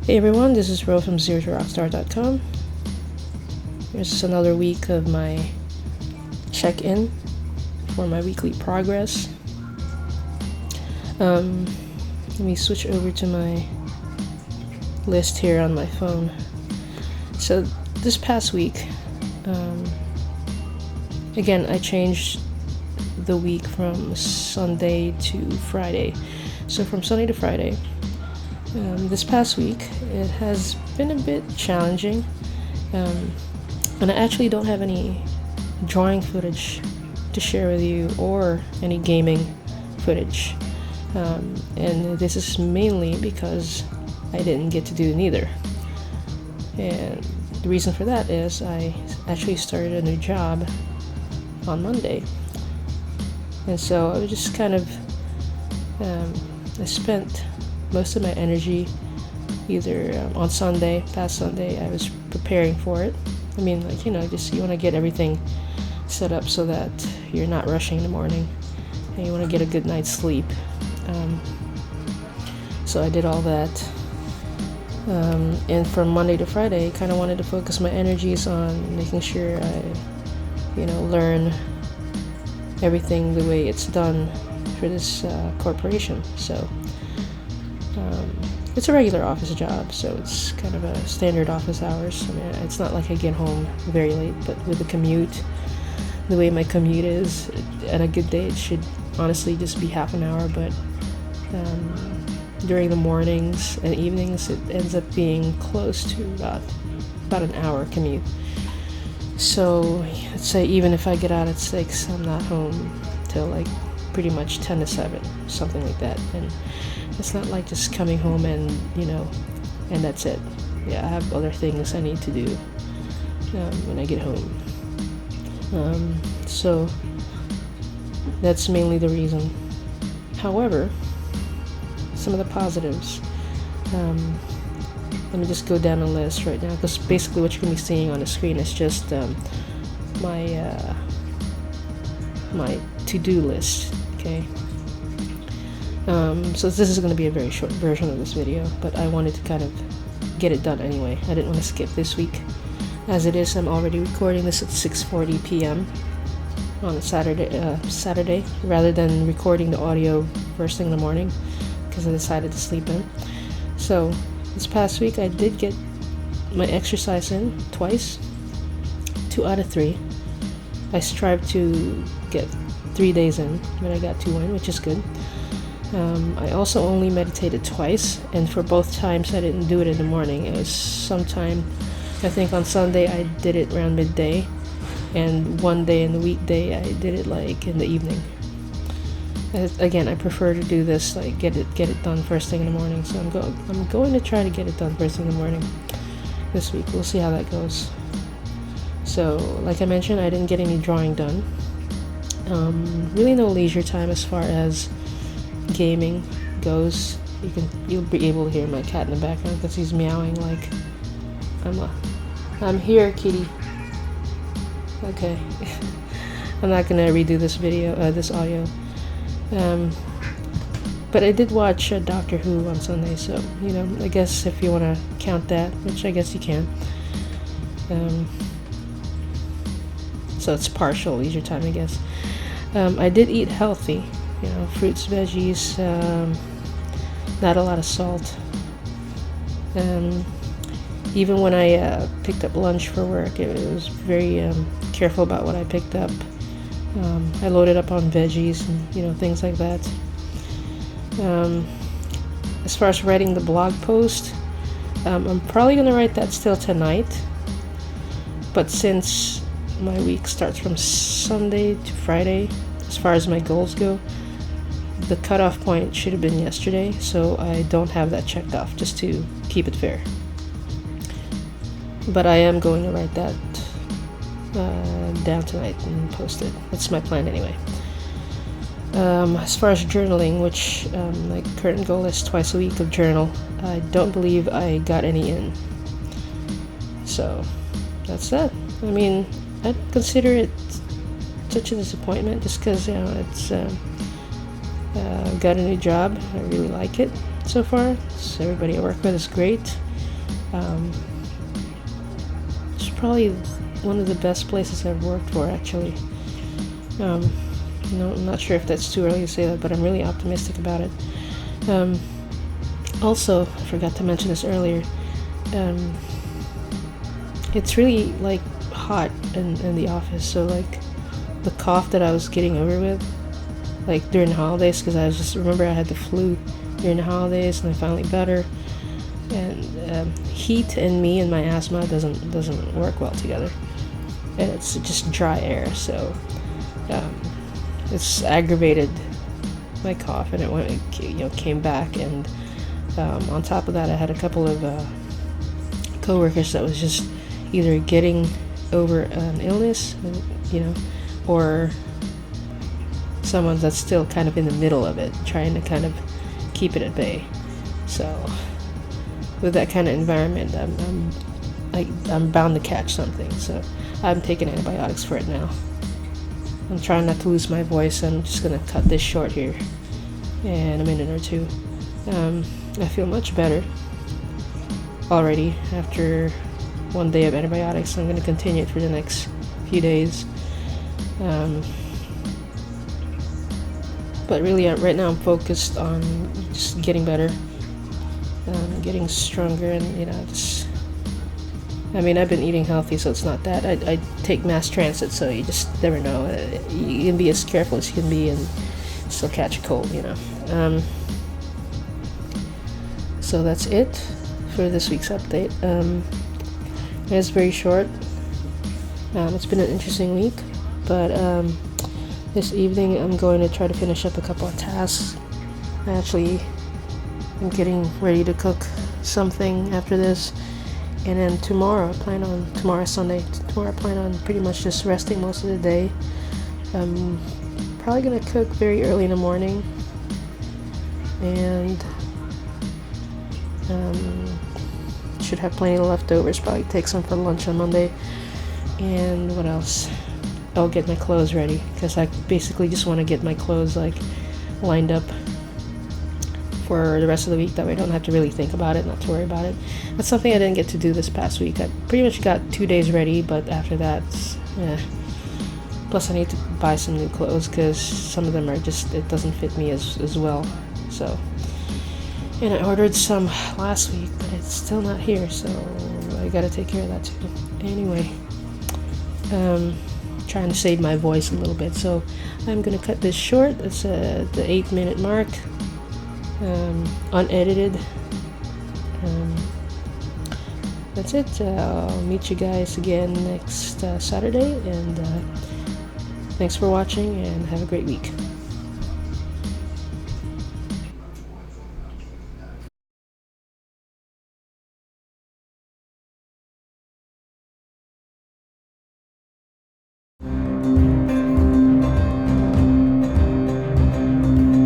Hey everyone, this is Ro from ZeroToRockstar.com. Here's another week of my check-in for my weekly progress. Let me switch over to my list here on my phone. So this past week, again, I changed the week from Sunday to Friday. So from Sunday to Friday. This past week, it has been a bit challenging, and I actually don't have any drawing footage to share with you or any gaming footage, and this is mainly because I didn't get to do neither. And the reason for that is I actually started a new job on Monday, and so I was just kind of I spent most of my energy either on past Sunday, I was preparing for it. I mean, just you want to get everything set up so that you're not rushing in the morning and you want to get a good night's sleep. So I did all that. And from Monday to Friday, I kind of wanted to focus my energies on making sure I, learn everything the way it's done for this corporation. So it's a regular office job, so it's kind of a standard office hours. I mean, it's not like I get home very late, but with the commute, the way my commute is, at a good day, it should honestly just be half an hour, but during the mornings and evenings, it ends up being close to about an hour commute. So let's say even if I get out at 6, I'm not home till like pretty much 10 to 7, something like that. And it's not like just coming home and and that's it. Yeah, I have other things I need to do when I get home. So that's mainly the reason. However, some of the positives, let me just go down the list right now, because basically what you're going to be seeing on the screen is just my to-do list, okay? So this is going to be a very short version of this video, but I wanted to kind of get it done anyway. I didn't want to skip this week. As it is, I'm already recording this at 6:40 p.m. on a Saturday, rather than recording the audio first thing in the morning, because I decided to sleep in. So this past week, I did get my exercise in twice, 2 out of 3. I strived to get 3 days in, but I got 2 in, which is good. I also only meditated twice, and for both times I didn't do it in the morning. It was sometime, I think on Sunday I did it around midday, and one day in the weekday I did it like in the evening. Again, I prefer to do this, like get it done first thing in the morning. So I'm going to try to get it done first thing in the morning this week. We'll see how that goes. So like I mentioned, I didn't get any drawing done. Really no leisure time as far as gaming goes. You'll be able to hear my cat in the background because he's meowing like I'm here, kitty. Okay. I'm not gonna redo this audio. But I did watch Doctor Who on Sunday, so I guess if you want to count that, which I guess you can. So it's partial leisure time, I guess. I did eat healthy. Fruits, veggies, not a lot of salt. Even when I picked up lunch for work, it was very careful about what I picked up. I loaded up on veggies and things like that. As far as writing the blog post, I'm probably going to write that still tonight. But since my week starts from Sunday to Friday, as far as my goals go, the cutoff point should have been yesterday, so I don't have that checked off, just to keep it fair. But I am going to write that down tonight and post it. That's my plan anyway. As far as journaling, which my current goal is twice a week of journal, I don't believe I got any in. So that's that. I mean, I'd consider it such a disappointment just because it's got a new job. I really like it. so far. So everybody I work with is great. It's probably one of the best places I've worked for, actually. I'm not sure if that's too early to say that, but I'm really optimistic about it. Also, I forgot to mention this earlier. It's really like hot in the office, so like the cough that I was getting over with, like during the holidays, because remember I had the flu during the holidays, and I'm finally better. And heat and me and my asthma doesn't work well together, and it's just dry air, so it's aggravated my cough, and it came back. And on top of that, I had a couple of coworkers that was just either getting over an illness, or someone that's still kind of in the middle of it, trying to kind of keep it at bay. So with that kind of environment, I'm bound to catch something. So I'm taking antibiotics for it now. I'm trying not to lose my voice. I'm just gonna cut this short here in a minute or two. I feel much better already after one day of antibiotics. I'm gonna continue it for the next few days. But really, right now I'm focused on just getting better, getting stronger, and I've been eating healthy, so it's not that. I take mass transit, so you just never know. You can be as careful as you can be and still catch a cold, So that's it for this week's update. It's very short. It's been an interesting week, but this evening I'm going to try to finish up a couple of tasks. I'm getting ready to cook something after this, and then tomorrow Sunday, I plan on pretty much just resting most of the day. I'm probably gonna cook very early in the morning, and should have plenty of leftovers. Probably take some for lunch on Monday. And what else? I'll get my clothes ready, because I basically just want to get my clothes lined up for the rest of the week. That way I don't have to really think about it, not to worry about it. That's something I didn't get to do this past week. I pretty much got 2 days ready, but after that, plus I need to buy some new clothes, because some of them it doesn't fit me as well. So, and I ordered some last week, but it's still not here, so I gotta take care of that too. Anyway, trying to save my voice a little bit, so I'm gonna cut this short. It's the 8-minute mark, unedited. That's it. I'll meet you guys again next Saturday, and thanks for watching, and have a great week.